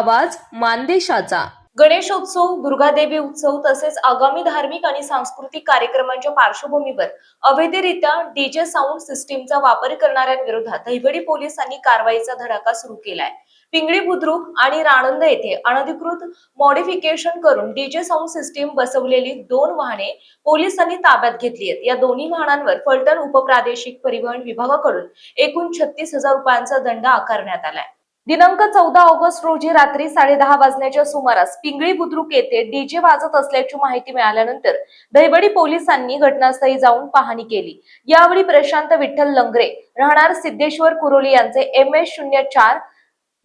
आवाज मानदेशाचा। गणेशोत्सव, दुर्गादेवी उत्सव तसेच आगामी धार्मिक आणि सांस्कृतिक कार्यक्रमांच्या पार्श्वभूमीवर अवैधरित्या डीजे साऊंड सिस्टीमचा वापर करणाऱ्यांविरोधात दहिवडी पोलिसांनी कारवाईचा धडाका सुरू केलाय। पिंगळी बुद्रुक आणि राणंद येथे अनधिकृत मॉडिफिकेशन करून डीजे साऊंड सिस्टीम बसवलेली 2 वाहने पोलिसांनी ताब्यात घेतली आहेत। या दोन्ही वाहनांवर फलटण उपप्रादेशिक परिवहन विभागाकडून एकूण 36,000 रुपयांचा दंड आकारण्यात आलाय। दिनांक 14 ऑगस्ट रोजी रात्री 10:30 वाजण्याच्या सुमारास पिंगळी बुद्रुक येथे डीजे वाजत असल्याची माहिती मिळाल्यानंतर दहिवडी पोलिसांनी घटनास्थळी जाऊन पाहणी केली। यावेळी प्रशांत विठ्ठल लंगरे राहणार सिद्धेश्वर कुरोली यांचे MS04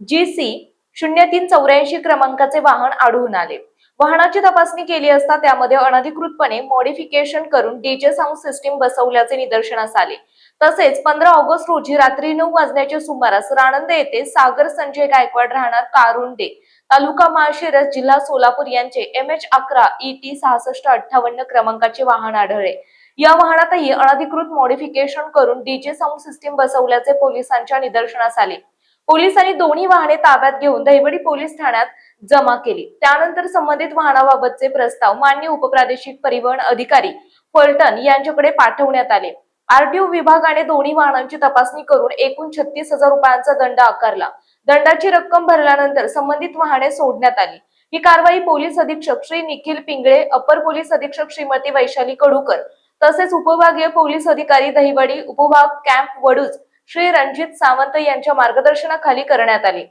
GC 0384 क्रमांकाचे वाहन आढळून आले। वाहनाची तपासणी केली असता त्यामध्ये अनधिकृतपणे मॉडिफिकेशन करून डीजे साऊंड सिस्टीम बसवल्याचे निदर्शनास आले। तसेच 15 ऑगस्ट रोजी रात्री 9 वाजण्याच्या सुमारास राणंद येथे सागर संजय गायकवाड राहणार कारुंडे तालुका माळशिरस जिल्हा सोलापूर यांचे MH11 ET 6658 क्रमांकाचे वाहन आढळले। या वाहनातही अनधिकृत मॉडिफिकेशन करून डीजे साऊंड सिस्टीम बसवल्याचे पोलिसांच्या निदर्शनास आले। पोलिसांनी दोन्ही वाहने ताब्यात घेऊन दहिवडी पोलीस ठाण्यात जमा केली। त्यानंतर संबंधित वाहनाबाबतचे प्रस्ताव मान्य उपप्रादेशिक परिवहन अधिकारी फलटण यांच्याकडे पाठवण्यात आले। RTO विभागाने दोन्ही वाहनांची तपासणी करून एकूण 36,000 रुपयांचा दंड आकारला। दंडाची रक्कम भरल्यानंतर संबंधित वाहने सोडण्यात आली। ही कारवाई पोलीस अधीक्षक श्री निखिल पिंगळे, अपर पोलीस अधीक्षक श्रीमती वैशाली कडूकर तसेच उपविभागीय पोलीस अधिकारी दहिवडी उपविभाग कॅम्प वडूज श्री रणजित सावंत यांच्या मार्गदर्शनाखाली करण्यात आले।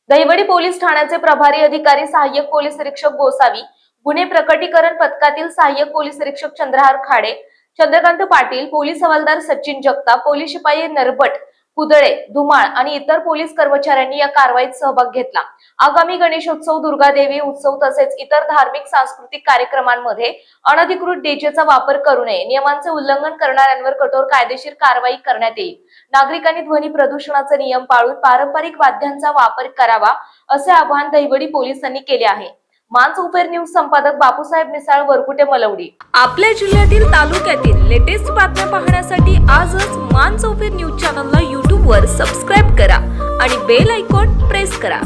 दहिवडी पोलीस ठाण्याचे प्रभारी अधिकारी सहाय्यक पोलीस निरीक्षक गोसावी, गुन्हे प्रकटीकरण पथकातील सहाय्यक पोलीस निरीक्षक चंद्रहार खाडे, चंद्रकांत पाटील, पोलीस हवालदार सचिन जगताप, पोलीस शिपाई नरबट कुदळे धुमाळ आणि इतर पोलीस कर्मचाऱ्यांनी या कारवाईत सहभाग घेतला। आगामी गणेशोत्सव, दुर्गादेवी उत्सव तसेच इतर धार्मिक सांस्कृतिक कार्यक्रमांमध्ये अनधिकृत डीजेचा वापर करू नये, नियमांचे उल्लंघन करणाऱ्यांवर कठोर कायदेशीर कारवाई करण्यात येईल। नागरिकांनी ध्वनी प्रदूषणाचे नियम पाळून पारंपरिक वाद्यांचा वापर करावा असे आवाहन दहिवडी पोलिसांनी केले आहे। मानसोफेर न्यूज संपादक बापूसाहेब मिसाळ, वरकुटे, मलवडी। आपल्या जिल्ह्यातील तालुक्यातील लेटेस्ट बातम्या पाहण्यासाठी आजच मानसोफेर न्यूज चॅनलला YouTube वर सबस्क्राईब करा आणि बेल आयकॉन प्रेस करा।